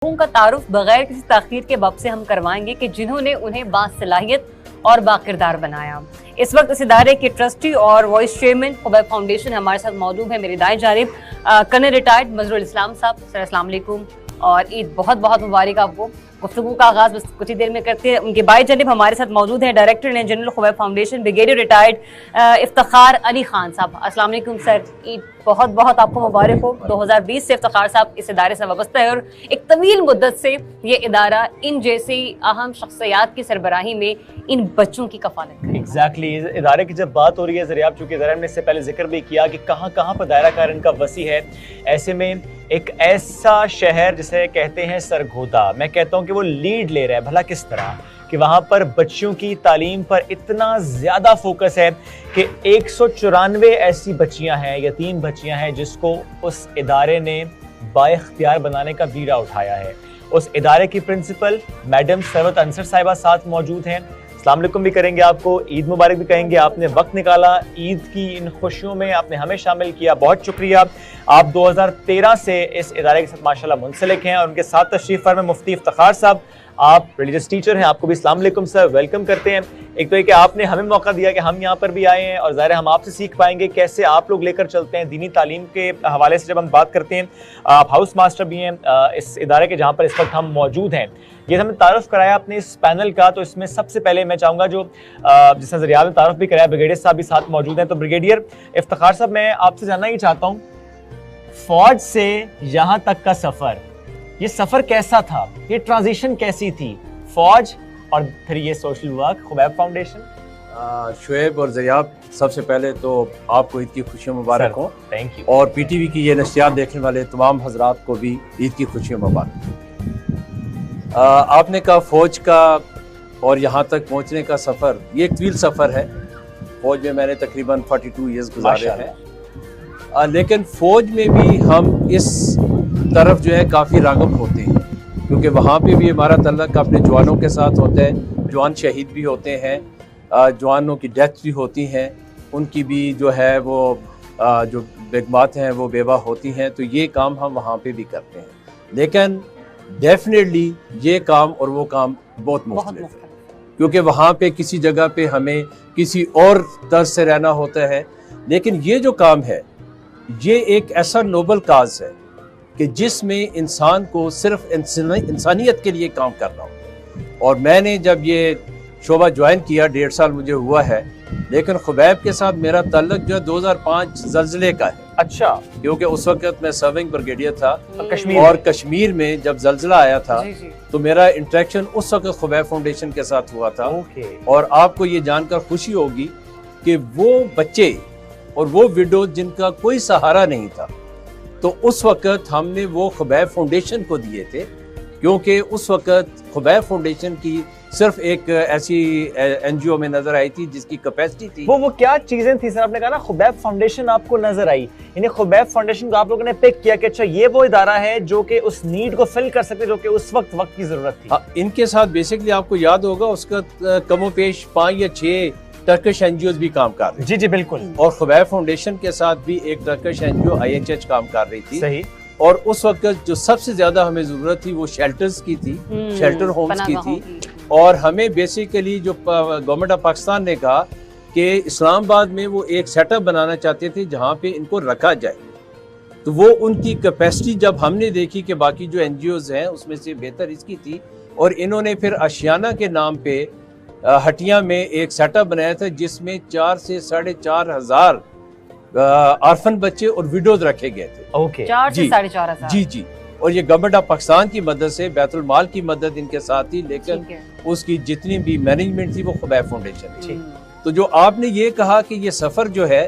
लोगों का तारुफ बगैर किसी ताखीर के वक्त से हम करवाएंगे कि जिन्होंने उन्हें बासलाहियत और बाकिरदार बनाया। इस वक्त इस इदारे के ट्रस्टी और वाइस चेयरमैन खुबैब फाउंडेशन हमारे साथ मौजूद है। मेरी दाएं जानिब कर्नल रिटायर्ड मजरूल इस्लाम साहब। सर अस्सलाम वालेकुम और ईद बहुत बहुत मुबारक आपको। गुफ्तगू का आगाज बस कुछ ही देर में करते हैं। उनके बाएं जानिब हमारे साथ मौजूद हैं director and general Khubaib foundation brigadier retired Iftikhar Ali Khan साहब। अस्सलाम वालेकुम सर, ईद बहुत बहुत आपको मुबारक हो। 2020 से इफ्तिखार साहब इस इदारे से वाबस्ता है और एक तवील मुद्दत से ये इदारा इन जैसी अहम शख्सियात की सरबराही में इन बच्चों की कफालत करे। एग्जैक्टली इदारे की जब बात हो रही है ज़रिया, चूँकि ज़रा ने इससे पहले जिक्र भी किया कि कहाँ कहाँ पर दायरा कार इनका वसी है, ऐसे में एक ऐसा शहर जिसे कहते हैं सरगोदा, मैं कहता हूँ कि वो लीड ले रहा है। भला किस तरह कि वहाँ पर बच्चियों की तालीम पर इतना ज़्यादा फोकस है कि 194 ऐसी बच्चियाँ हैं, यतीम बच्चियाँ हैं, जिसको उस इदारे ने बाइख्तियार बनाने का बीड़ा उठाया है। उस इदारे की प्रिंसिपल मैडम सरवत अंसर साहिबा साथ मौजूद हैं। अस्सलाम वालेकुम भी करेंगे आपको, ईद मुबारक भी कहेंगे। आपने वक्त निकाला, ईद की इन खुशियों में आपने हमें शामिल किया, बहुत शुक्रिया। आप 2013 से इस इदारे के साथ माशाल्लाह मुंसलिक हैं और उनके साथ तशरीफ फरमा मुफ्ती इफ्तिखार साहब, आप रिलीजियस टीचर हैं, आपको भी अस्सलाम वालेकुम सर, वेलकम करते हैं। एक तो ये कि आपने हमें मौका दिया कि हम यहाँ पर भी आए हैं और ज़ाहिर है हम आपसे सीख पाएंगे कैसे आप लोग लेकर चलते हैं दीनी तालीम के हवाले से। जब हम बात करते हैं, आप हाउस मास्टर भी हैं इस इदारे के जहाँ पर इस वक्त हम मौजूद हैं। ये हमें तारुफ कराया अपने इस पैनल का, तो इसमें सबसे पहले मैं चाहूँगा जो जिसने ज़रिया में तारुफ भी कराया, ब्रिगेडियर साहब भी साथ मौजूद हैं। तो ब्रिगेडियर इफ्तिखार साहब, मैं आपसे जानना ही चाहता हूँ, फौज से यहाँ तक का सफ़र, ये सफ़र कैसा था, ये ट्रांजिशन कैसी थी, फौज और फिर ये social work Khubaib foundation? Shoaib और ज़रियाब, सबसे पहले तो आपको ईद की खुशियाँ मुबारक हो। Thank you. और पीटीवी की ये नशियात देखने वाले तमाम हजरात को भी ईद की खुशियाँ मुबारक। आपने कहा फ़ौज का और यहाँ तक पहुँचने का सफ़र, ये एक तवील सफ़र है। फ़ौज में मैंने तकरीबन 42 ईयर्स गुजारे हैं, लेकिन फ़ौज में भी हम इस तरफ जो है काफ़ी राग़ब होते हैं, क्योंकि वहाँ पे भी हमारा तल्लक अपने जवानों के साथ होता है। जवान शहीद भी होते हैं, जवानों की डेथ भी होती हैं, उनकी भी जो है वो जो बेगमात हैं वो बेवा होती हैं, तो ये काम हम वहाँ पे भी करते हैं। लेकिन डेफिनेटली ये काम और वो काम बहुत मुख्तलिफ है, क्योंकि वहाँ पे किसी जगह पे हमें किसी और तर्ज से रहना होता है। लेकिन ये जो काम है, ये एक ऐसा नोबल काज है कि जिसमें इंसान को सिर्फ इंसानियत के लिए काम करना हो। और मैंने जब ये शोबा ज्वाइन किया, 1.5 साल मुझे हुआ है, लेकिन खुबैब के साथ मेरा ताल्लुक जो है 2005 ज़ल्ज़ले का है। अच्छा। क्योंकि उस वक्त मैं सर्विंग ब्रिगेडियर था कश्मीर और कश्मीर में जब ज़ल्ज़ला आया था जी। तो मेरा इंटरेक्शन उस वक्त खुबैब फाउंडेशन के साथ हुआ था। और आपको ये जानकर खुशी होगी कि वो बच्चे और वो विडो जिनका कोई सहारा नहीं था, तो उस वक्त हमने वो खुबैब फाउंडेशन को दिए थे, क्योंकि उस वक्त खुबैब फाउंडेशन की सिर्फ एक ऐसी एनजीओ में नजर आई थी जिसकी कैपेसिटी थी। वो क्या चीजें थी सर? आपने कहा ना खुबैब फाउंडेशन आपको नजर आई, यानी खुबैब फाउंडेशन को आप लोगों ने पिक किया कि अच्छा ये वो इदारा है जो कि उस नीड को फिल कर सकते, जो कि उस वक्त की जरूरत थी। इनके साथ बेसिकली आपको याद होगा उसका कमोपेश 5 या 6 टर्किश एनजीओ भी काम कर रहे। जी बिल्कुल। और खुबैब फाउंडेशन के साथ भी एक टर्किश एनजीओ IHH काम कर रही थी। सही। और उस वक्त जो सबसे ज्यादा हमें जरूरत थी वो शेल्टर्स की थी, शेल्टर होम्स की थी। और हमें बेसिकली जो गवर्नमेंट ऑफ पाकिस्तान ने कहा कि इस्लामाबाद में वो एक सेटअप बनाना चाहते थे जहाँ पे इनको रखा जाए, तो वो उनकी कैपेसिटी जब हमने देखी कि बाकी जो एनजीओज हैं उसमें से बेहतर इसकी थी, और इन्होंने फिर आशियाना के नाम पे हटिया में एक सेटअप बनाया था जिसमें 4 से 4.5 हजार आर्फन बच्चे और विडोज रखे गए थे। ओके। 4 से 4.5 हजार। जी। और ये गवर्नमेंट ऑफ पाकिस्तान की मदद से, बैतुल माल की मदद इनके साथ थी, लेकिन उसकी जितनी भी मैनेजमेंट थी वो खुबैब फाउंडेशन थी। तो जो आपने ये कहा कि ये सफर जो है,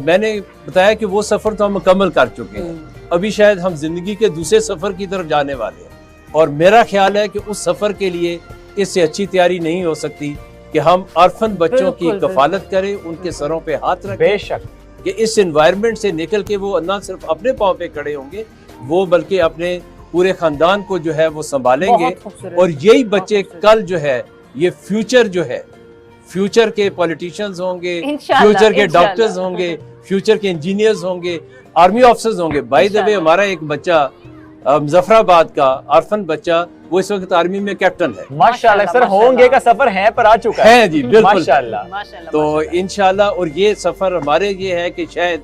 मैंने बताया कि वो सफर तो हम मुकम्मल कर चुके हैं, अभी शायद हम जिंदगी के दूसरे सफर की तरफ जाने वाले हैं। और मेरा ख्याल है कि उस सफर के लिए इससे अच्छी तैयारी नहीं हो सकती कि हम अर्फन बच्चों की कफालत करें, उनके सरों पे हाथ रखें। बेशक कि इस एनवायरनमेंट से निकल के वो न सिर्फ अपने पाँव पे खड़े होंगे, वो बल्कि अपने पूरे खानदान को जो है वो संभालेंगे। और यही बच्चे कल जो है ये फ्यूचर जो है, फ्यूचर के पॉलिटिशियंस होंगे, फ्यूचर के डॉक्टर्स होंगे, फ्यूचर के इंजीनियर्स होंगे, आर्मी ऑफिसर्स होंगे। बाय द वे हमारा एक बच्चा मुजफ्फराबाद का आर्फन बच्चा, वो इस वक्त आर्मी में कैप्टन है। माशाल्लाह सर, होंगे का सफर है पर आ चुका है जी, बिल्कुल माशाल्लाह। तो इंशाल्लाह, और ये सफर हमारे ये है कि शायद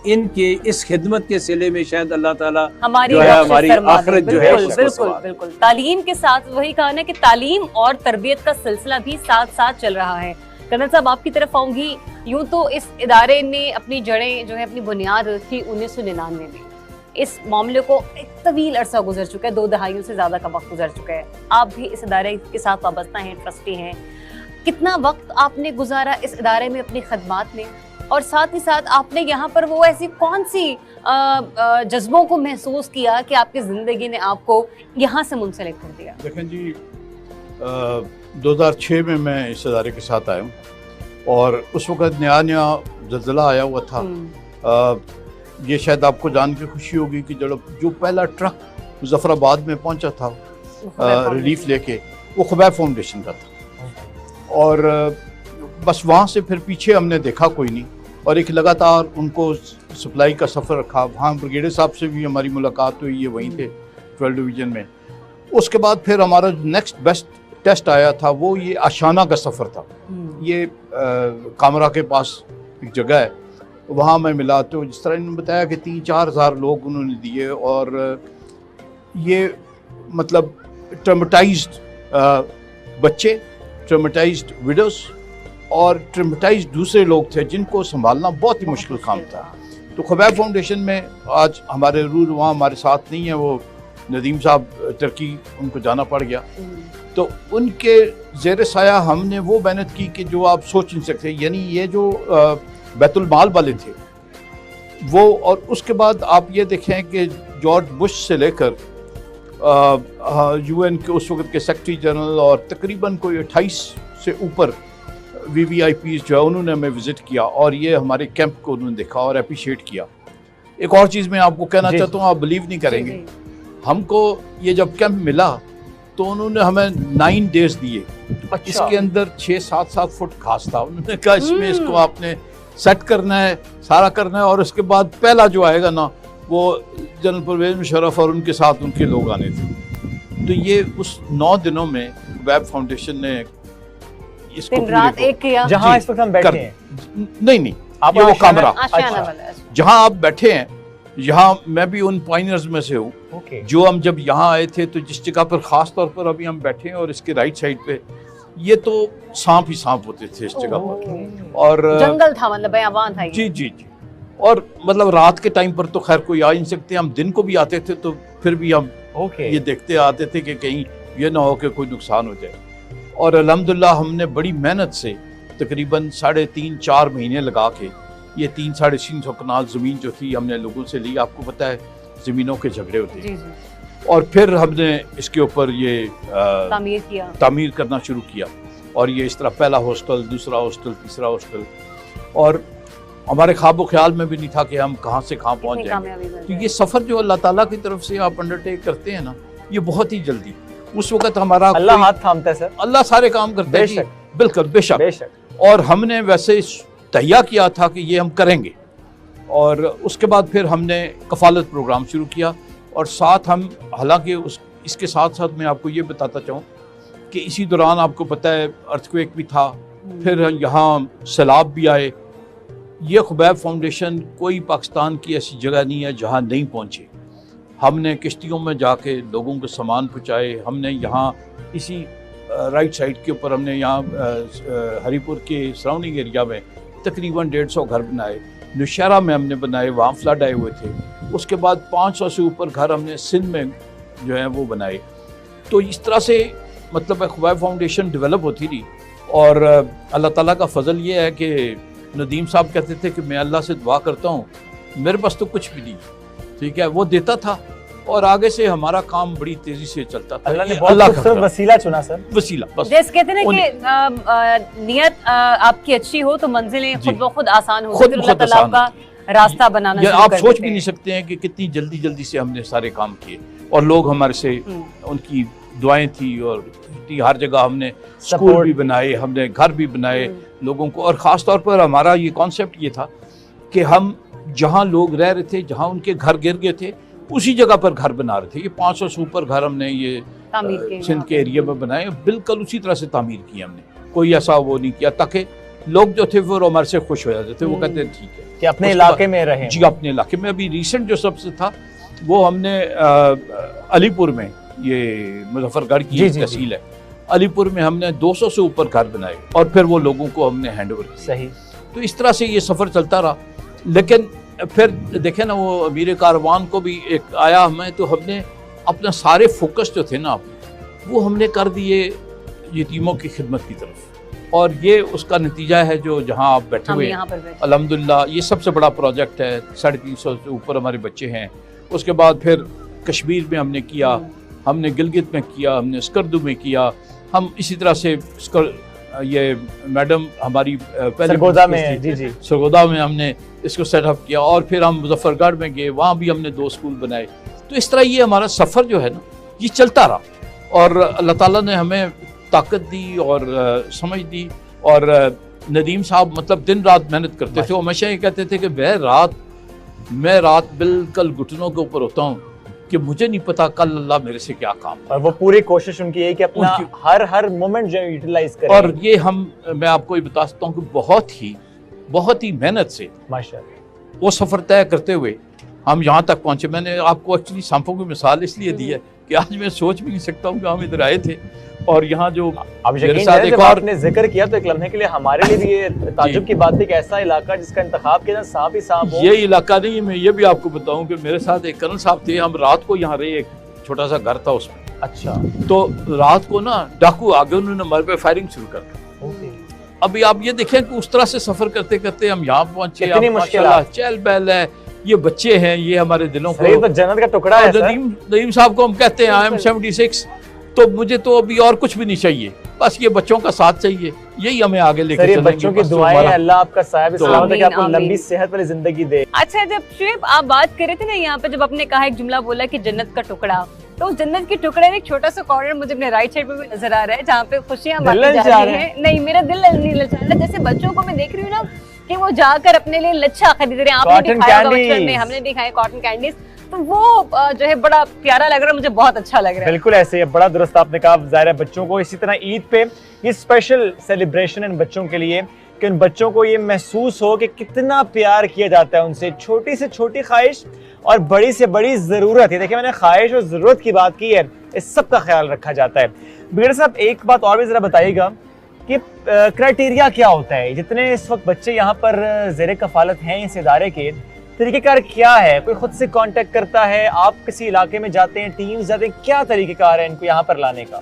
इनके इस खिदमत के सिले में शायद अल्लाह ताला हमारी आखिरत जो है बिल्कुल बिल्कुल। तालीम के साथ वही कहा ना कि तालीम और तरबियत का सिलसिला भी साथ साथ चल रहा है। कर्नल साहब, आपकी तरफ आऊंगी। यूं तो इस इदारे ने अपनी जड़ें जो है, अपनी बुनियाद रखी 1999 में। इस मामले को एक तवील अरसा गुजर चुका है, 2 दहाइयों से ज्यादा का वक्त गुजर चुका है। आप भी इस इदारे के साथ वाबस्ता हैं, ट्रस्टी हैं। कितना वक्त आपने गुजारा इस इदारे में अपनी खदमात में, और साथ ही साथ आपने यहाँ पर वो ऐसी कौन सी जज्बों को महसूस किया कि आपकी जिंदगी ने आपको यहाँ से मुंसलिक कर दिया? देखें जी, 2006 में मैं इस इदारे के साथ आया हूँ, और उस वक्त नया नया ज़लज़ला आया हुआ था। ये शायद आपको जान के खुशी होगी कि जो पहला ट्रक मुजफ्फराबाद में पहुंचा था रिलीफ लेके, वो खुबैब फाउंडेशन का था। और बस वहाँ से फिर पीछे हमने देखा कोई नहीं, और एक लगातार उनको सप्लाई का सफ़र रखा। वहाँ ब्रिगेडियर साहब से भी हमारी मुलाकात हुई, ये वहीं थे 12 डिवीज़न में। उसके बाद फिर हमारा नेक्स्ट बेस्ट टेस्ट आया था, वो ये आशाना का सफ़र था। ये कामरा के पास एक जगह है, वहाँ मैं मिला। तो जिस तरह इन्होंने बताया कि 3-4 हज़ार लोग उन्होंने दिए, और ये मतलब ट्रॉमेटाइज्ड बच्चे, ट्रॉमेटाइज्ड विडोज़ और ट्रॉमेटाइज्ड दूसरे लोग थे जिनको संभालना बहुत ही मुश्किल काम था। तो खुबैब फाउंडेशन में आज हमारे रूह वहाँ हमारे साथ नहीं है, वो नदीम साहब टर्की, उनको जाना पड़ गया। तो उनके ज़ेर साया हमने वो मेहनत की कि जो आप सोच नहीं सकते। यानी ये जो बैतुल माल वाले थे वो, और उसके बाद आप ये देखें कि जॉर्ज बुश से लेकर UN के उस वक्त के सेक्रेटरी जनरल और तकरीबन कोई 28 से ऊपर VVIPs जो है उन्होंने हमें विज़िट किया, और ये हमारे कैंप को उन्होंने देखा और अप्रिशिएट किया। एक और चीज़ मैं आपको कहना चाहता हूँ, आप बिलीव नहीं करेंगे, हमको ये जब कैंप मिला तो उन्होंने हमें 9 डेज दिए। अच्छा। इसके अंदर 6-7 फुट घास था। उन्होंने कहा इसमें इसको आपने सेट करना है, सारा करना है, और उसके बाद पहला जो आएगा ना, वो जनरल परवेज मुशर्रफ और उनके साथ उनके लोग आने थे। तो ये उस 9 दिनों में खुबैब फाउंडेशन ने इसको दिन रात एक किया। जहाँ इस वक्त हम बैठे हैं। नहीं, आप ये वो आशियाना- कमरा आशियाना वाला है। जहाँ आप बैठे हैं, यहाँ मैं भी उन पाइनियर्स में से हूँ। ओके। जो हम जब यहाँ आए थे, तो जिस जगह पर ख़ास तौर पर अभी हम बैठे हैं, और इसके राइट साइड पे ये तो सांप ही सांप होते थे इस जगह पर, और जंगल था, मतलब बयाबान था ये। जी जी जी। और मतलब रात के टाइम पर तो खैर कोई आ ही नहीं सकते, हम दिन को भी आते थे तो फिर भी हम ये देखते आते थे कि कहीं ये ना हो कि कोई नुकसान हो जाए। और अल्हम्दुलिल्लाह हमने बड़ी मेहनत से तकरीबन 3.5-4 महीने लगा के ये 300-350 कनाल ज़मीन जो थी हमने लोगों से ली। आपको पता है ज़मीनों के झगड़े होते हैं। और फिर हमने इसके ऊपर ये तामीर करना शुरू किया, और ये इस तरह पहला हॉस्टल, दूसरा हॉस्टल, तीसरा हॉस्टल, और हमारे ख्वाब ख्याल में भी नहीं था कि हम कहाँ से कहाँ पहुँच जाएंगे। तो ये सफ़र जो अल्लाह ताला की तरफ से आप अंडरटेक करते हैं ना, ये बहुत ही जल्दी, उस वक्त हमारा अल्लाह हाथ थामता है सर, अल्लाह सारे काम करते हैं। बिल्कुल, बेशक। और हमने वैसे तैयार किया था कि ये हम करेंगे, और उसके बाद फिर हमने कफालत प्रोग्राम शुरू किया, और साथ हम हालांकि इसके साथ साथ मैं आपको ये बताता चाहूँ कि इसी दौरान आपको पता है अर्थक्वेक भी था, फिर यहाँ सैलाब भी आए। ये खुबैब फाउंडेशन कोई पाकिस्तान की ऐसी जगह नहीं है जहाँ नहीं पहुँचे। हमने किश्तियों में जाके लोगों को सामान पहुँचाए। हमने यहाँ इसी राइट साइड के ऊपर हमने यहाँ हरीपुर के सराउंडिंग एरिया में तकरीबन 150 घर बनाए। नौशहरा में हमने बनाए, वहाँ फ्लड आए हुए थे। उसके बाद 500 से ऊपर घर हमने सिंध में जो है वो बनाए। तो इस तरह से मतलब खुबैब फाउंडेशन डेवलप होती रही, और अल्लाह ताला का फजल ये है कि नदीम साहब कहते थे कि मैं अल्लाह से दुआ करता हूँ, मेरे पास तो कुछ भी नहीं, ठीक है, वो देता था, और आगे से हमारा काम बड़ी तेजी से चलता था। अल्लाह ने बहुत खूबसूरत वसीला चुना सर, वसीला बस। जैसे कहते हैं ना कि नियत आपकी अच्छी हो तो मंजिलें खुद ब खुद आसान होती हैं, अल्लाह ताला आपका रास्ता बनाना शुरू आप कर सोच देते भी नहीं सकते हैं कि कितनी जल्दी जल्दी से हमने सारे काम किए, और लोग हमारे से उनकी दुआएं थी, और हर जगह हमने स्कूल भी बनाए, हमने घर भी बनाए लोगों को। और ख़ास तौर पर हमारा ये कॉन्सेप्ट ये था कि हम जहाँ लोग रह रहे थे, जहाँ उनके घर गिर गए थे, उसी जगह पर घर बना रहे थे। ये 500 से ऊपर घर हमने ये सिंध के एरिया में बनाए, बिल्कुल उसी तरह से तामीर की हमने, कोई ऐसा वो नहीं किया, ताकि लोग जो थे वो हमारे से खुश हो जाते थे। वो कहते हैं ठीक है कि अपने इलाके में रहें। जी, अपने इलाके में। अभी रिसेंट जो सबसे था वो हमने अलीपुर में, ये मुजफ्फरगढ़ की तहसील है, अलीपुर में हमने 200 से ऊपर घर बनाए और फिर वो लोगों को हमने हैंड ओवर किया। सही। तो इस तरह से ये सफ़र चलता रहा। लेकिन फिर देखें ना, वो अमीर कारवान को भी एक आया हमें, तो हमने अपना सारे फोकस जो थे ना वो हमने कर दिए यतीमों की खिदमत की तरफ, और ये उसका नतीजा है जो जहाँ आप बैठे हुए अल्हम्दुलिल्लाह। ये सबसे बड़ा प्रोजेक्ट है, 350 से ऊपर हमारे बच्चे हैं। उसके बाद फिर कश्मीर में हमने किया, हमने गिलगित में किया, हमने स्कर्दू में किया, हम इसी तरह से ये मैडम हमारी सरगोदा में, जी जी, सरगोदा में हमने इसको सेटअप किया, और फिर हम मुजफ्फरगढ़ में गए, वहाँ भी हमने 2 स्कूल बनाए। तो इस तरह ये हमारा सफ़र जो है ना ये चलता रहा, और अल्लाह ताला ने हमें ताकत दी और समझ दी। और नदीम साहब मतलब दिन रात मेहनत करते थे। वो हमेशा ये कहते थे कि मैं रात बिल्कुल घुटनों के ऊपर होता हूँ कि मुझे नहीं पता कल अल्लाह मेरे से क्या काम। और वो पूरी कोशिश उनकी है कि अपना हर मोमेंट जो यूटिलाइज करें। और ये मैं आपको ये बता सकता हूँ कि बहुत ही मेहनत से माशाअल्लाह वो सफ़र तय करते हुए हम यहाँ तक पहुँचे। मैंने आपको एक्चुअली सांपों की मिसाल इसलिए दी है कि आज मैं सोच भी नहीं सकता हूँ कि हम इधर आए थे, और यहाँ जो मेरे साथ एक और आपने जिक्र किया तो एक लम्हे के लिए हमारे लिए भी ये ताज्जुब की बात थी कि ऐसा इलाका जिसका इंतखाब किया सांप ही सांप हो। ये इलाका नहीं, मैं ये भी आपको बताऊं कि मेरे साथ एक कर्नल साहब थे, हम रात को यहाँ रहे, एक छोटा सा घर था उसमें। अच्छा। तो रात को ना डाकू आ गए, उन्होंने हमारे पे फायरिंग शुरू कर दी। अभी आप ये देखें कि उस तरह से सफर करते करते हम यहाँ पहुंचे, माशाल्लाह चहल पहल है, ये बच्चे हैं, ये हमारे दिलों को तो जन्नत का टुकड़ा है। नदीम साहब को हम कहते हैं आई एम 76, तो मुझे तो अभी और कुछ भी नहीं चाहिए, बस ये बच्चों का साथ चाहिए, यही हमें आगे लेकर चलेंगे। बच्चों की दुआएं, अल्लाह आपका साहिब सलामत है कि आपको लंबी सेहत वाली जिंदगी दे। अच्छा, जब शुएब आप बात कर रहे थे ना यहाँ पे, जब आपने कहा एक जुमला बोला कि जन्नत का टुकड़ा, तो उस जन्नत के टुकड़े में एक छोटा सा कॉर्नर मुझे अपने राइट साइड पे भी नजर आ रहा है जहाँ पे खुशियाँ बांटी जा रही हैं। नहीं, मेरा दिल नहीं ललचा रहा। जैसे बच्चों को मैं देख रही हूँ ना कि वो जाकर अपने लिए लच्छा खरीद रहे हैं, आपने भी खाया होगा बचपन में, हमने भी खाए कॉटन कैंडीज, तो वो जो है बड़ा प्यारा लग रहा है, मुझे बहुत अच्छा लग रहा है। बिल्कुल ऐसे ही, बड़ा दुरुस्त आपने कहा। ज़ाहिर है बच्चों को इसी तरह ईद पे ये स्पेशल सेलिब्रेशन इन बच्चों के लिए कि उन बच्चों को ये महसूस हो कि कितना प्यार किया जाता है उनसे। छोटी से छोटी ख्वाहिश और बड़ी से बड़ी ज़रूरत, ये देखिए मैंने ख्वाहिश और ज़रूरत की बात की है, इस सब का ख्याल रखा जाता है। ब्रिगेडियर साहब एक बात और भी ज़रा बताइएगा कि क्राइटेरिया क्या होता है, जितने इस वक्त बच्चे यहाँ पर ज़ेरे कफालत हैं इस इदारे के, तरीक़ेकार क्या है? कोई खुद से कांटेक्ट करता है, आप किसी इलाके में जाते हैं, टीम्स जाते हैं, क्या तरीक़ेकार है इनको यहाँ पर लाने का?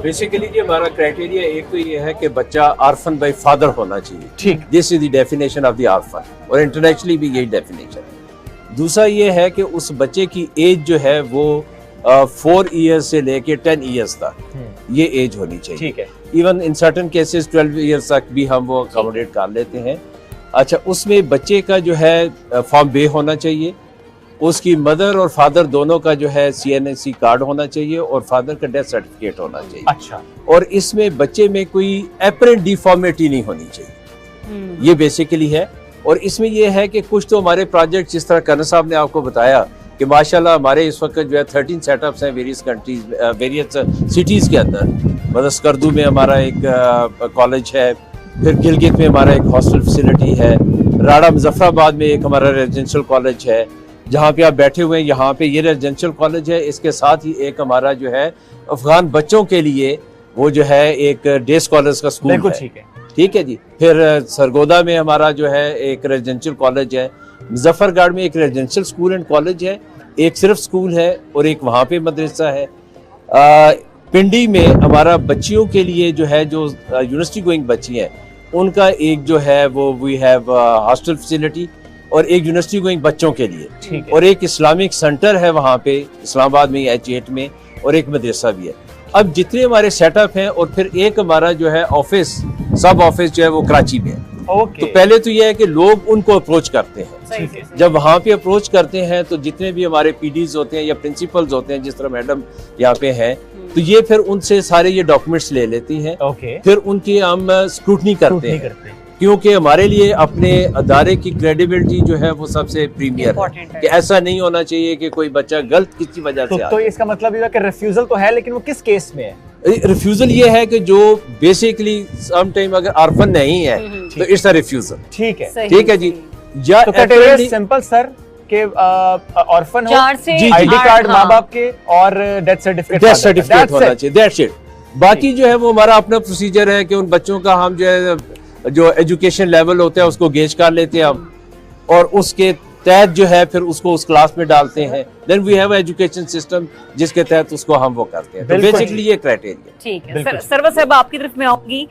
बेसिकली जो हमारा क्राइटेरिया एक तो ये है कि बच्चा आर्फन बाय फादर होना चाहिए। ठीक, this is the definition of the orphan, और इंटरनेशनली भी यही डेफिनेशन है। दूसरा ये है कि उस बच्चे की एज जो है वो 4 ईयर्स से लेके 10 ईयर्स तक ये एज होनी चाहिए। ठीक है। Even in certain cases 12 years तक भी हम वो अकोमोडेट कर लेते हैं। अच्छा, उसमें बच्चे का जो है फॉर्म बे होना चाहिए, उसकी मदर और फादर दोनों का जो है CNC कार्ड होना चाहिए, और फादर का डेथ सर्टिफिकेट होना चाहिए। अच्छा। और इसमें बच्चे में कोई एपरेंट डिफॉर्मिटी नहीं होनी चाहिए, ये बेसिकली है। और इसमें ये है कि कुछ तो हमारे प्रोजेक्ट, जिस तरह कर्नल साहब ने आपको बताया कि माशाल्लाह हमारे इस वक्त जो है 13 सेटअप्स हैं वेरियस कंट्रीज, वेरियस सिटीज़ के अंदर। मतलब स्कर्दू में हमारा एक कॉलेज है, फिर गिलगित में हमारा एक हॉस्टल फैसिलिटी है, राड़ा मुजफ्फराबाद में एक हमारा रेजिडेंशियल कॉलेज है जहाँ पे आप बैठे हुए हैं, यहाँ पे ये रेजिडेंशियल कॉलेज है। इसके साथ ही एक हमारा जो है अफगान बच्चों के लिए वो जो है एक डे स्कॉलर्स का स्कूल है। ठीक है, ठीक है जी। फिर सरगोदा में हमारा जो है एक रेजिडेंशियल कॉलेज है, मुजफ्फरगढ़ में एक रेजिडेंशियल स्कूल एंड कॉलेज है, एक सिर्फ स्कूल है और एक वहाँ पे मदरसा है। पिंडी में हमारा बच्चियों के लिए जो है, जो यूनिवर्सिटी गोइंग बच्ची हैं, उनका एक जो है वो वी हैव हॉस्टल फैसिलिटी, और एक यूनिवर्सिटी गोइंग बच्चों के लिए, और एक इस्लामिक सेंटर है वहाँ पे इस्लामाबाद में H8 में, और एक मदरसा भी है। अब जितने हमारे सेटअप हैं, और फिर एक हमारा जो है ऑफिस, सब ऑफिस जो है वो कराची में है। तो पहले तो ये है कि लोग उनको अप्रोच करते हैं। जब वहाँ पे अप्रोच करते हैं तो जितने भी हमारे PDs होते हैं या प्रिंसिपल्स होते हैं, जिस तरह मैडम यहाँ पे हैं, तो ये फिर उनसे सारे ये डॉक्यूमेंट्स ले लेती हैं। फिर उनकी हम स्क्रूटनी करते हैं क्योंकि हमारे लिए अपने अदारे की क्रेडिबिलिटी जो है वो सबसे प्रीमियर है कि ऐसा नहीं होना चाहिए कि कोई बच्चा गलत किसी वजह से तो इसका मतलब ये कि रिफ्यूजल तो है, लेकिन वो किस केस में है? रिफ्यूजल ये है कि जो बेसिकली सम टाइम अगर ऑर्फन नहीं है तो इट्स अ रिफ्यूजल। ठीक है, ठीक है जी। या तो सिंपल सर के ऑर्फन हो, आईडी कार्ड माँ बाप के और डेथ सर्टिफिकेट होना चाहिए, दैट्स इट। बाकी जो है वो हमारा अपना प्रोसीजर है कि उन बच्चों का हम जो एजुकेशन लेवल होता है उसको गेज कर लेते हैं हम, और उसके तहत जो है फिर उसको उस क्लास में डालते हैं। Then we have education system जिसके तहत उसको हम वो करते हैं। तो बेसिकली ये क्राइटेरिया। ठीक है सर्वर साहब, आपकी तरफ में आऊंगी।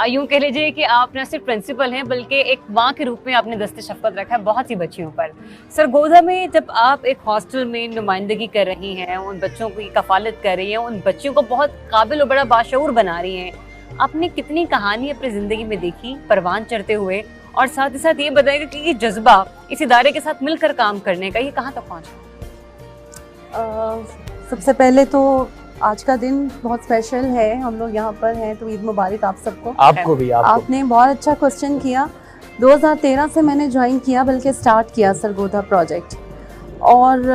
यूं कह लीजिए कि आप न सिर्फ प्रिंसिपल हैं बल्कि एक माँ के रूप में आपने दस्ते शफकत रखा है बहुत सी बच्चियों पर। सरगोधा में जब आप एक हॉस्टल में नुमाइंदगी कर रही हैं, उन बच्चों की कफालत कर रही हैं, उन बच्चियों को बहुत काबिल और बड़ा बाशऊर बना रही हैं, आपने कितनी कहानी अपनी जिंदगी में देखी परवान चढ़ते हुए, और साथ ही साथ ये बताएगा कि ये जज्बा इस इदारे के साथ मिलकर काम करने का ये कहाँ तक पहुँचा? सबसे पहले तो आज का दिन बहुत स्पेशल है, हम लोग यहाँ पर हैं, तो ईद मुबारक आप सबको। आपको भी। आपने बहुत अच्छा क्वेश्चन किया। 2013 से मैंने ज्वाइन किया, बल्कि स्टार्ट किया सरगोधा प्रोजेक्ट, और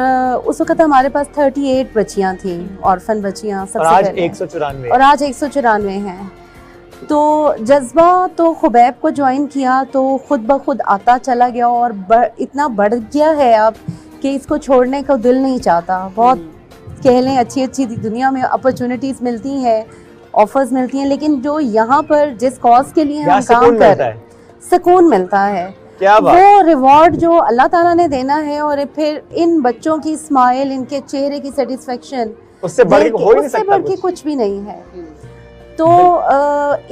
उस वक्त हमारे पास 38 बच्चियाँ थी, ऑर्फन बच्चियाँ सबसे और आज पहले, 194 और आज 194 हैं। तो जज्बा तो खुबैब को ज्वाइन किया तो खुद ब खुद आता चला गया, और इतना बढ़ गया है अब कि इसको छोड़ने का दिल नहीं चाहता। बहुत कह लें अच्छी दुनिया में अपॉर्चुनिटीज मिलती हैं, ऑफर्स मिलती हैं, लेकिन जो यहाँ पर जिस कॉज के लिए हम काम कर रहे हैं, सुकून मिलता है। क्या बात? वो रिवॉर्ड जो अल्लाह ताला ने देना है, और फिर इन बच्चों की स्माइल, इनके चेहरे की सेटिस्फेक्शन, उससे बढ़ के कुछ भी नहीं है। तो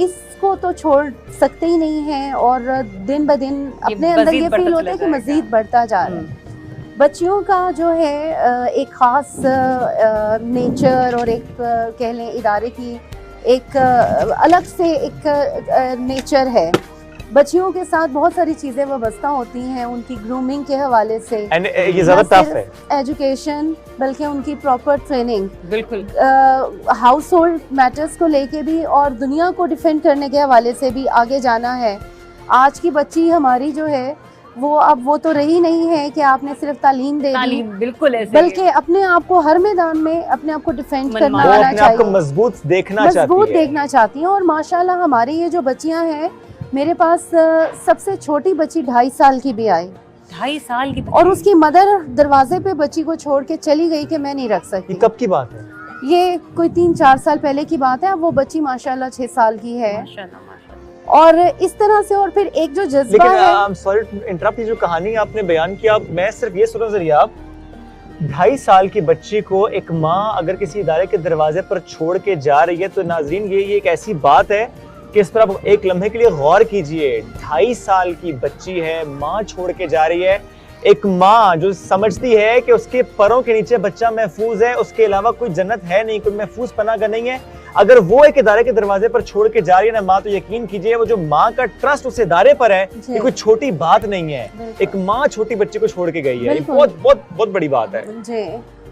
इसको तो छोड़ सकते ही नहीं है, और दिन ब दिन अपने अंदर ये फील होता है कि मजीद बढ़ता जा रहा है। बच्चियों का जो है एक ख़ास नेचर, और एक कह लें इदारे की एक अलग से एक नेचर है। बच्चियों के साथ बहुत सारी चीज़ें वाबस्ता होती हैं, उनकी ग्रूमिंग के हवाले से, ये ज़्यादा टफ है, एजुकेशन, बल्कि उनकी प्रॉपर ट्रेनिंग, बिल्कुल हाउस होल्ड मैटर्स को लेके भी, और दुनिया को डिफेंड करने के हवाले से भी आगे जाना है। आज की बच्ची हमारी जो है वो अब वो तो रही नहीं है कि आपने सिर्फ तालीम दे दी, बिल्कुल ऐसे, बल्कि अपने आप को हर मैदान में अपने आप को डिफेंड करना आना चाहिए, मजबूत देखना चाहती हैं। और माशाल्लाह हमारी ये जो बच्चियां हैं, मेरे पास सबसे छोटी बच्ची 2.5 साल की भी आई, 2.5 साल की, और उसकी मदर दरवाजे पे बच्ची को छोड़ के चली गई कि मैं नहीं रख सकती। कब की बात है? ये कोई 3-4 साल पहले की बात है। वो बच्ची माशाल्लाह 6 साल की है, और इस तरह से। और फिर एक जो जज्बा है, सॉरी टू इंटरप्ट, जो कहानी आपने बयान किया, मैं सिर्फ ये सुना जरिए, आप 2.5 साल की बच्ची को एक माँ अगर किसी इदारे के दरवाजे पर छोड़ के जा रही है, तो नाजरीन ये एक ऐसी बात है कि इस पर आप एक लम्हे के लिए गौर कीजिए। 2.5 साल की बच्ची है, माँ छोड़ के जा रही है, एक माँ जो समझती है कि उसके पैरों के नीचे बच्चा महफूज है, उसके अलावा कोई जन्नत है नहीं, कोई महफूज पनाह का नहीं है। अगर वो एक इदारे के दरवाजे पर छोड़ के जा रही है ना माँ, तो यकीन कीजिए वो जो माँ का ट्रस्ट उस इदारे पर है, ये कोई छोटी बात नहीं है। एक माँ छोटी बच्ची को छोड़ के गई है, ये बहुत बहुत बहुत बड़ी बात है जी।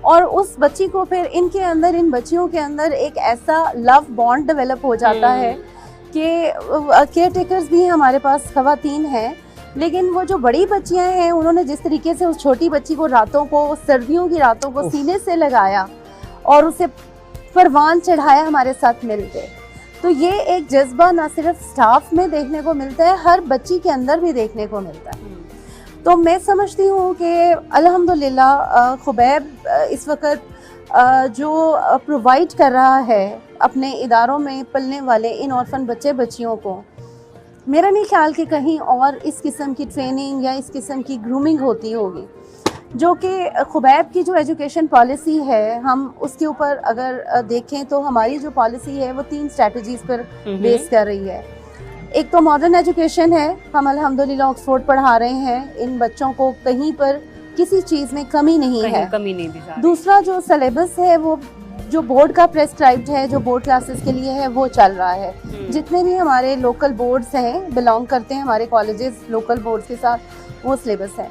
और उस बच्ची को फिर इनके अंदर, इन बच्चियों के अंदर एक ऐसा लव बॉन्ड डेवलप हो जाता है कि केयर टेकर्स भी हमारे पास खवातीन हैं, लेकिन वो जो बड़ी बच्चियां हैं, उन्होंने जिस तरीके से उस छोटी बच्ची को रातों को, सर्दियों की रातों को सीने से लगाया और उसे परवान चढ़ाया हमारे साथ मिलके, तो ये एक जज्बा ना सिर्फ स्टाफ में देखने को मिलता है, हर बच्ची के अंदर भी देखने को मिलता है। तो मैं समझती हूँ कि अल्हम्दुलिल्लाह खुबैब इस वक्त जो प्रोवाइड कर रहा है अपने इदारों में पलने वाले इन ऑर्फन बच्चे बच्चियों को, मेरा नहीं ख्याल कि कहीं और इस किस्म की ट्रेनिंग या इस किस्म की ग्रूमिंग होती होगी। जो कि खुबैब की जो एजुकेशन पॉलिसी है, हम उसके ऊपर अगर देखें तो हमारी जो पॉलिसी है वो 3 स्ट्रैटेजीज पर बेस कर रही है। एक तो मॉडर्न एजुकेशन है, हम अल्हम्दुलिल्लाह ऑक्सफोर्ड पढ़ा रहे हैं, इन बच्चों को कहीं पर किसी चीज़ में कमी नहीं है, कमी नहीं दी जा रही। दूसरा जो सिलेबस है वो जो बोर्ड का प्रेस्क्राइब्ड है, जो बोर्ड क्लासेस के लिए है, वो चल रहा है। जितने भी हमारे लोकल बोर्ड्स हैं, बिलोंग करते हैं हमारे कॉलेजेस लोकल बोर्ड्स के साथ, वो सिलेबस है।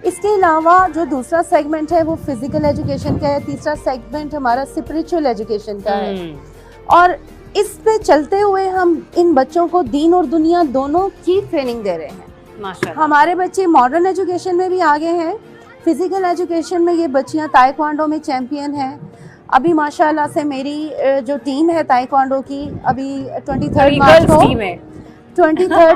इसके अलावा जो दूसरा सेगमेंट है वो फिजिकल एजुकेशन का है, तीसरा सेगमेंट हमारा स्पिरिचुअल एजुकेशन का है। और इस पे चलते हुए हम इन बच्चों को दीन और दुनिया दोनों की ट्रेनिंग दे रहे हैं। माशाल्लाह। हमारे बच्चे मॉडर्न एजुकेशन में भी आगे हैं, फिजिकल एजुकेशन में ये बच्चियां ताइक्वांडो में चैंपियन हैं। अभी माशाल्लाह से मेरी जो टीम है ताइक्वांडो की, अभी 23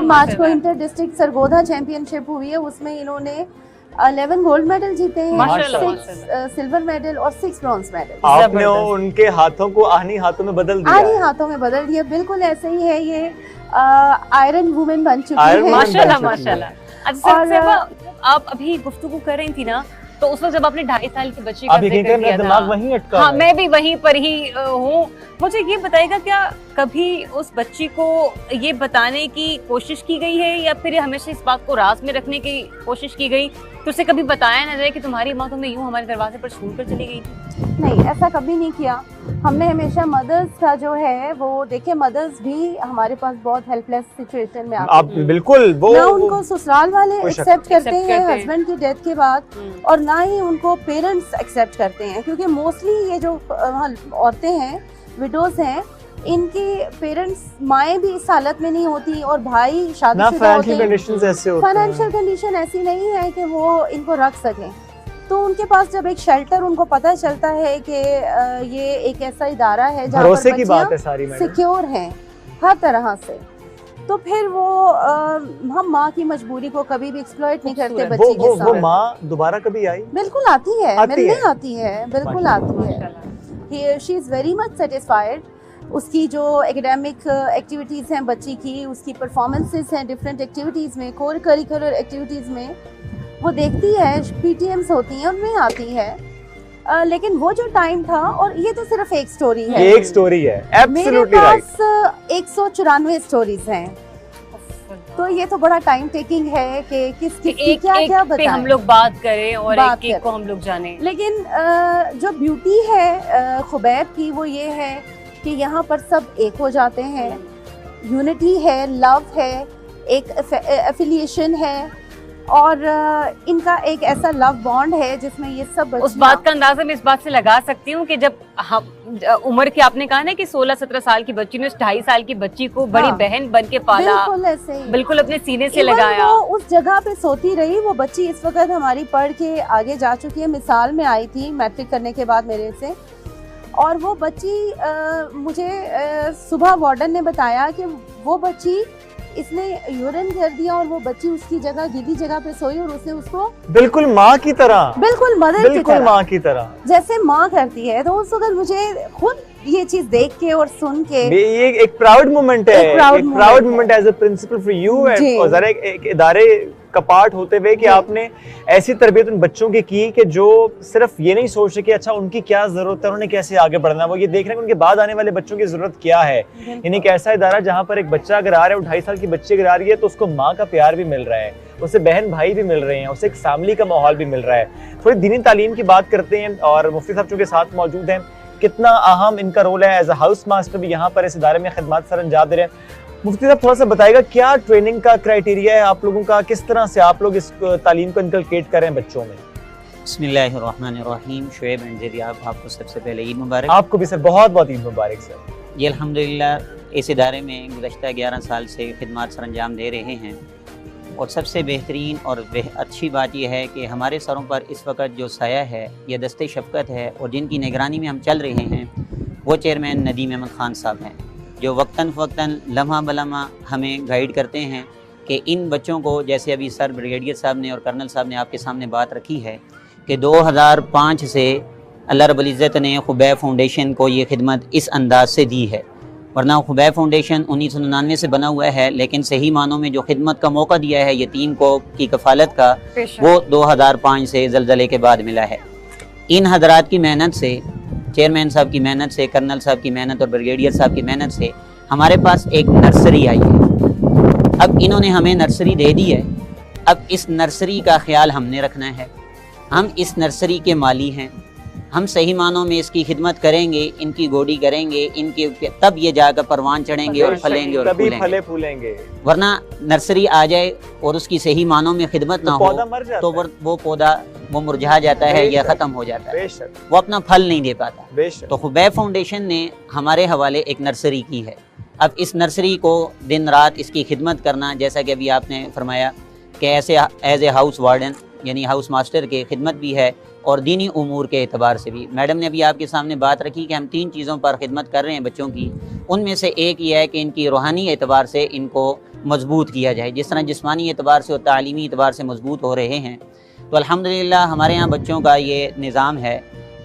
मार्च को इंटर डिस्ट्रिक्ट सरगोधा चैंपियनशिप हुई है, उसमें इन्होंने 11 गोल्ड मेडल जीते हैं, माशाल्लाह, 6 सिल्वर मेडल और 6 ब्रॉन्ज मेडल। आपने उनके हाथों को आहनी हाथों में बदल दिया। आहनी हाथों में बदल दिया, बिल्कुल ऐसे ही है। ये आयरन वुमेन बन चुकी Iron है। Woman माशाल्लाह बन चुकी है। माशाल्लाह। अच्छा और, साहिबा, आप अभी गुफ्तगू कर रही थी ना, तो उस वक्त जब आपने 2.5 साल की बच्ची का आप यकीन जिक्र करें मेरा किया दिमाग था, वहीं अटका हाँ है। मैं भी वहीं पर ही हूँ। मुझे ये बताइएगा, क्या कभी उस बच्ची को ये बताने की कोशिश की गई है या फिर हमेशा इस बात को राज में रखने की कोशिश की गई, तो उसे कभी बताया ना जाए कि तुम्हारी माँ तुम्हें यूं हमारे दरवाजे पर छोड़ कर चली गई थी? नहीं, ऐसा कभी नहीं किया हमने। हमेशा मदर्स का जो है वो देखे, मदर्स भी हमारे पास बहुत हेल्पलेस सिचुएशन में आती आप बिल्कुल वो ना उनको ससुराल वाले कोई शक एक्सेप्ट करते accept हैं करते हैं। हस्बैंड की डेथ के बाद, और ना ही उनको पेरेंट्स एक्सेप्ट करते हैं, क्योंकि मोस्टली ये जो औरतें हैं, विडोज हैं, इनके पेरेंट्स माएँ भी इस हालत में नहीं होती और भाई ना शादीशुदा होते फाइनेंशियल हैं। कंडीशंस ऐसे होते हैं। फाइनेंशियल कंडीशन ऐसी नहीं है कि वो इनको रख सकें, तो उनके पास जब एक शेल्टर उनको पता चलता है कि ये एक ऐसा इदारा है जहाँ भरोसे पर की बात है सारी मैडम। सिक्योर हैं हर तरह से, तो फिर वो हम माँ की मजबूरी को कभी भी एक्सप्लॉइट नहीं करते खूबसूरत। बच्ची के वो साथ। माँ दोबारा कभी आई? बिल्कुल आती है, आती मिलने है। आती है, बिल्कुल आती है। She is very much satisfied. उसकी जो एकेडमिक एक्टिविटीज़ हैं बच्ची की, उसकी परफॉर्मेंसेस हैं डिफरेंट एक्टिविटीज़ में, कोर करिकुलर एक्टिविटीज़ में, वो देखती है, PTMs होती हैं उनमें आती है। लेकिन वो जो टाइम था, और ये तो सिर्फ एक स्टोरी है, ये एक स्टोरी है, मेरे एब्सोल्युटली राइट। पास 194 स्टोरीज हैं, तो ये तो बड़ा टाइम टेकिंग है कि किसकी एक क्या एक क्या पे बताएं। हम लोग बात करें और बात एक एक को करें। हम लोग जाने। लेकिन जो ब्यूटी है खुबैब की, वो ये है कि यहाँ पर सब एक हो जाते हैं, यूनिटी है, लव है, एक एफिलिएशन है, और इनका एक ऐसा लव बॉन्ड है जिसमें ये सब उस बात का अंदाजा मैं इस बात से लगा सकती हूँ कि जब हम उम्र की, आपने कहा ना कि 16-17 साल की बच्ची ने उस 2.5 साल की बच्ची को बड़ी हाँ। बहन बन के पाला, बिल्कुल ऐसे ही, बिल्कुल अपने सीने से Even लगाया। वो उस जगह पे सोती रही। वो बच्ची इस वक्त हमारी पढ़ के आगे जा चुकी है, मिसाल में आई थी मैट्रिक करने के बाद मेरे से, और वो बच्ची मुझे सुबह वार्डन ने बताया कि वो बच्ची, इसने यूरिन कर दिया और वो बच्ची उसकी जगह गीली जगह पे सोई, और उसने उसको बिल्कुल माँ की तरह, बिल्कुल मदर की बिल्कुल तरह, माँ की तरह। जैसे माँ करती है। तो उस वक्त मुझे खुद ये चीज देख के और सुन के ये एक प्राउड मोमेंट है, एक proud एक proud moment moment as a principal for you, जी। और जरा एक इदारे का पार्ट होते हुए कि जी। आपने ऐसी तरबियत उन बच्चों की कि जो सिर्फ ये नहीं सोच रहे कि अच्छा उनकी क्या जरूरत है, उन्हें कैसे आगे बढ़ना है, वो ये देख रहे हैं कि उनके बाद आने वाले बच्चों की जरूरत क्या है। यानी एक ऐसा इदारा जहाँ पर एक बच्चा अगर आ रहा है, वो 2.5 साल की बच्ची अगर आ रही है, तो उसको माँ का प्यार भी मिल रहा है, उसे बहन भाई भी मिल रहे हैं, उसे एक फैमिली का माहौल भी मिल रहा है। थोड़ी दीनी तालीम की बात करते हैं, और मुफ्ती साहब चूंकि साथ मौजूद हैं, कितना अहम इनका रोल है, एज अ हाउस मास्टर भी यहाँ पर इस इदारे में खिदमत सर अंजाम दे रहे हैं। मुफ्ती साहब थोड़ा सा बताएगा क्या ट्रेनिंग का क्राइटेरिया है आप लोगों का, किस तरह से आप लोग इस तालीम को इनकलकेट कर रहे हैं बच्चों में? बिस्मिल्लाहिर्रहमानिर्रहीम। शुएब अंजरियाब, आपको सबसे पहले ईद मुबारक। आपको भी सर बहुत बहुत ईद मुबारक सर। ये अल्हम्दुलिल्लाह इस इदारे में गुज़श्ता 11 साल से खिदमत सर अंजाम दे रहे हैं, और सबसे बेहतरीन और अच्छी बात यह है कि हमारे सरों पर इस वक्त जो साया है, यह दस्ते शफ़क़त है, और जिनकी निगरानी में हम चल रहे हैं, वो चेयरमैन नदीम अहमद ख़ान साहब हैं, जो वक्तन फ़वक्तन लम्हा बलम्हा हमें गाइड करते हैं कि इन बच्चों को, जैसे अभी सर ब्रिगेडियर साहब ने और कर्नल साहब ने आपके सामने बात रखी है कि 2005 से अल्लाह रब्बुल इज़्ज़त ने खुबैब फाउंडेशन को ये खिदमत इस अंदाज से दी है, वरना खुबैब फाउंडेशन 1999 से बना हुआ है, लेकिन सही मानों में जो खिदमत का मौका दिया है यतीम को की कफ़ालत का, वो 2005 से ज़लज़ले के बाद मिला है। इन हजरात की मेहनत से, चेयरमैन साहब की मेहनत से, कर्नल साहब की मेहनत और ब्रिगेडियर साहब की मेहनत से हमारे पास एक नर्सरी आई है। अब इन्होंने हमें नर्सरी दे दी है, अब इस नर्सरी का ख्याल हमने रखना है। हम इस नर्सरी के माली हैं, हम सही मानों में इसकी खिदमत करेंगे, इनकी गोडी करेंगे, इनके तब ये जाकर परवान चढ़ेंगे और फलेंगे और तभी फूलेंगे। फले फूलेंगे। वरना नर्सरी आ जाए और उसकी सही मानों में खिदमत ना हो पौधा मर जाता तो है। वो पौधा वो मुरझा जाता है या बेशक, ख़त्म हो जाता है, बेशक वो अपना फल नहीं दे पाता। बेशक। तो खुबैब फाउंडेशन ने हमारे हवाले एक नर्सरी की है। अब इस नर्सरी को दिन रात इसकी खिदमत करना, जैसा कि अभी आपने फरमाया कि ऐसे एज ए हाउस वार्डन यानी हाउस मास्टर के खिदमत भी है और दीनी उमूर के एतबार से भी। मैडम ने अभी आपके सामने बात रखी कि हम 3 चीज़ों पर खिदमत कर रहे हैं बच्चों की। उनमें से एक ये है कि इनकी रूहानी एतबार से इनको मजबूत किया जाए, जिस तरह जिस्मानी एतबार से और तालीमी एतबार से मजबूत हो रहे हैं। तो अल्हम्दुलिल्लाह हमारे यहाँ बच्चों का ये निज़ाम है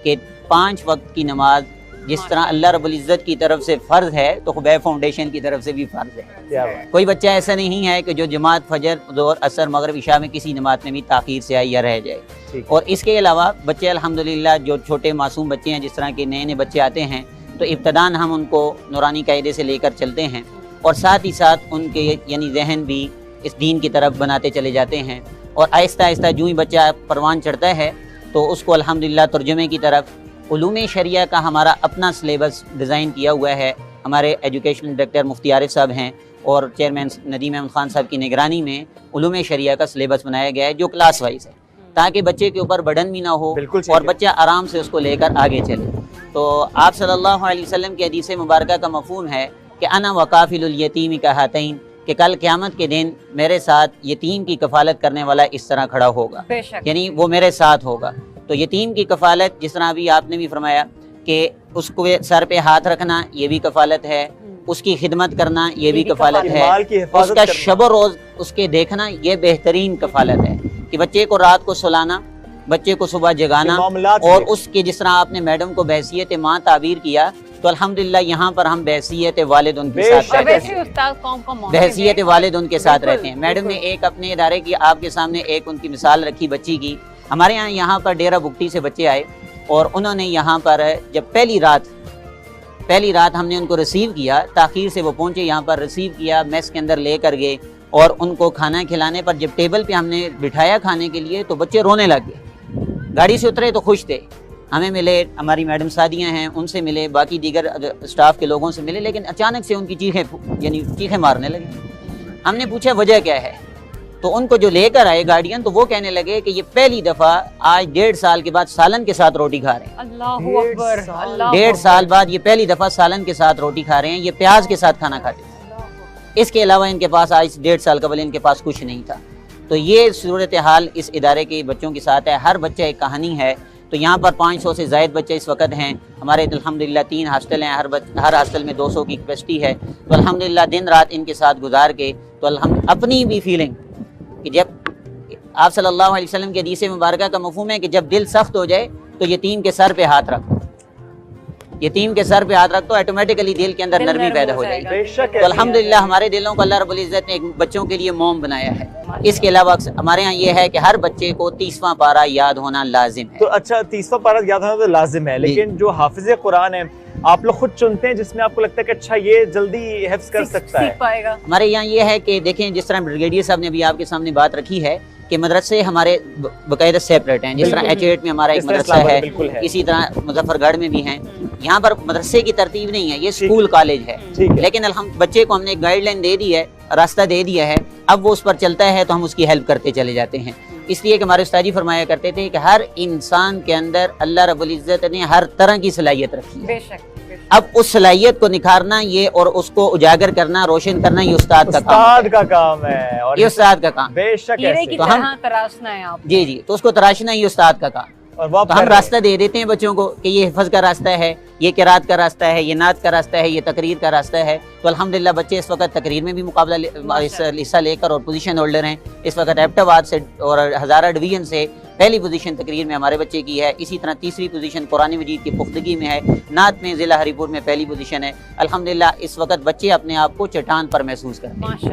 कि 5 वक्त की नमाज जिस तरह अल्लाह रब्बुल इज़्ज़त की तरफ से फ़र्ज़ है तो खुबैब फाउंडेशन की तरफ से भी फ़र्ज़ है। क्या बात। कोई बच्चा ऐसा नहीं है कि जो जमात फजर ज़ोहर असर मगरिब इशा में किसी नमाज में भी ताख़ीर से आए या रह जाए। ठीक। और इसके अलावा बच्चे अल्हम्दुलिल्लाह जो छोटे मासूम बच्चे हैं, जिस तरह के नए नए बच्चे आते हैं तो इब्तदान हम उनको नूरानी कायदे से लेकर चलते हैं और साथ ही साथ उनके यानी जहन भी इस दीन की तरफ बनाते चले जाते हैं। और आहिस्ता आहिस्ता जो ही बच्चा परवान चढ़ता है तो उसको अल्हम्दुलिल्लाह तर्जुमे की तरफ उलूम शरिया का हमारा अपना सिलेबस डिज़ाइन किया हुआ है। हमारे एजुकेशनल डायरेक्टर मुफ्ती आरिफ साहब हैं और चेयरमैन नदीम अहमद खान साहब की निगरानी में उलूम शरिया का सिलेबस बनाया गया है जो क्लास वाइज है, ताकि बच्चे के ऊपर बर्डन भी ना हो और बच्चा आराम से उसको लेकर आगे चले। तो आप सल्लल्लाहु अलैहि वसल्लम की हदीस मुबारक का मफ़हूम है कि अना वकाफिलुल यतीम का हातैन, कि कल क़यामत के दिन मेरे साथ यतीम की कफ़ालत करने वाला इस तरह खड़ा होगा, यानी वो मेरे साथ होगा। तो यतीम की कफ़ालत जिस तरह अभी आपने भी फरमाया कि उसको सर पे हाथ रखना ये भी कफ़ालत है, उसकी खिदमत करना ये भी कफ़ालत है, उसका शब रोज़ उसके देखना ये बेहतरीन कफ़ालत है कि बच्चे को रात को सुलाना, बच्चे को सुबह जगाना और उसके जिस तरह आपने मैडम को बहसियत माँ ताबीर किया तो अल्हम्दुलिल्लाह यहाँ पर हम बहसियत वालिद उनके साथ रहते हैं, बहसियत वालिद उनके साथ रहते हैं। मैडम ने एक अपने इदारे की आपके सामने एक उनकी मिसाल रखी बच्ची की। हमारे यहाँ पर डेरा बुगटी से बच्चे आए और उन्होंने यहाँ पर जब पहली रात हमने उनको रिसीव किया, ताख़ीर से वो पहुँचे, यहाँ पर रिसीव किया, मेस के अंदर ले कर गए और उनको खाना खिलाने पर जब टेबल पे हमने बिठाया खाने के लिए तो बच्चे रोने लग गए। गाड़ी से उतरे तो खुश थे, हमें मिले, हमारी मैडम सादियाँ हैं उनसे मिले, बाकी दीगर स्टाफ के लोगों से मिले, लेकिन अचानक से उनकी चीखें मारने लगी। हमने पूछा वजह क्या है, तो उनको जो लेकर आए गार्डियन तो वो कहने लगे कि ये पहली दफ़ा आज 1.5 साल के बाद सालन के साथ रोटी खा रहे हैं। अल्लाहु अकबर, अल्लाहु 1.5 साल बाद ये पहली दफ़ा सालन के साथ रोटी खा रहे हैं, ये प्याज के साथ खाना खाते थे। इसके अलावा इनके पास आज 1.5 साल कबल इनके पास कुछ नहीं था। तो ये सूरत हाल इस इदारे के बच्चों के साथ है। हर बच्चा एक कहानी है। तो यहाँ पर 500 से ज़ायद बच्चे इस वक्त हैं। हमारे अल्हम्दुलिल्लाह 3 हॉस्टल हैं, हर हॉस्टल में 200 की कैपेसिटी है। तो अल्हम्दुलिल्लाह दिन रात इनके साथ गुजार के तो अपनी भी फीलिंग कि जब आप सल्लल्लाहु अलैहि वसल्लम के हदीस मुबारक का मफ़हूम है कि जब दिल सख्त हो जाए तो यतीम के सर पे हाथ रखो, यतीम के सर पे हाथ रख तो ऑटोमेटिकली दिल के अंदर नरमी पैदा हो जाएगी। तो अल्हम्दुलिल्लाह हमारे दिलों को अल्लाह रब्बुल इज़्ज़त ने बच्चों के लिए मोम बनाया है। इसके अलावा हमारे यहाँ ये है कि हर बच्चे को 30वां पारा याद होना लाजिम है। तो अच्छा 30वां पारा याद होना तो लाजिम है, लेकिन जो हाफिज़ कुरान है आप लोग खुद चुनते हैं जिसमें आपको लगता है कि अच्छा ये जल्दी हिफ्ज़ कर सकता है? हमारे यहाँ ये है कि देखें, जिस तरह ब्रिगेडियर साहब ने भी आपके सामने बात रखी है कि मदरसे हमारे बाकायदा सेपरेट हैं। जिस तरह H8 में हमारा एक मदरसा है, इसी तरह मुजफ्फरगढ़ में भी हैं। यहाँ पर मदरसे की तरतीब नहीं है, ये स्कूल कॉलेज है। लेकिन हम बच्चे को हमने गाइडलाइन दे दी है, रास्ता दे दिया है, अब वो उस पर चलता है तो हम उसकी हेल्प करते चले जाते हैं। इसलिए कि हमारे उस्ताद जी फरमाया करते थे कि हर इंसान के अंदर अल्लाह रब्बुल इज़्ज़त ने हर तरह की सलाहियत रखी है। अब उस सलाहियत को निखारना ये और उसको उजागर करना, रोशन करना ये उस्ताद का काम है और ये उस्ताद का काम। बेशक तो हम तराशना है आप। जी तो उसको तराशना ही उस्ताद का काम। तो हम रास्ता दे देते हैं बच्चों को कि ये हिफ़्ज़ का रास्ता है, ये किरात का रास्ता है, ये नात का रास्ता है, ये तकरीर का रास्ता है। तो अल्हम्दुलिल्लाह बच्चे इस वक्त तकरीर में भी मुकाबला हिस्सा लेकर और पोजीशन होल्डर हैं। इस वक्त एबटाबाद से और हज़ारा डिवीज़न से पहली पोजीशन तकरीर में हमारे बच्चे की है। इसी तरह तीसरी पोजीशन कुरान मजीद की पुख्तगी में है। नात में ज़िला हरीपुर में पहली पोजीशन है। अल्हम्दुलिल्लाह इस वक्त बच्चे अपने आप को चट्टान पर महसूस करते हैं।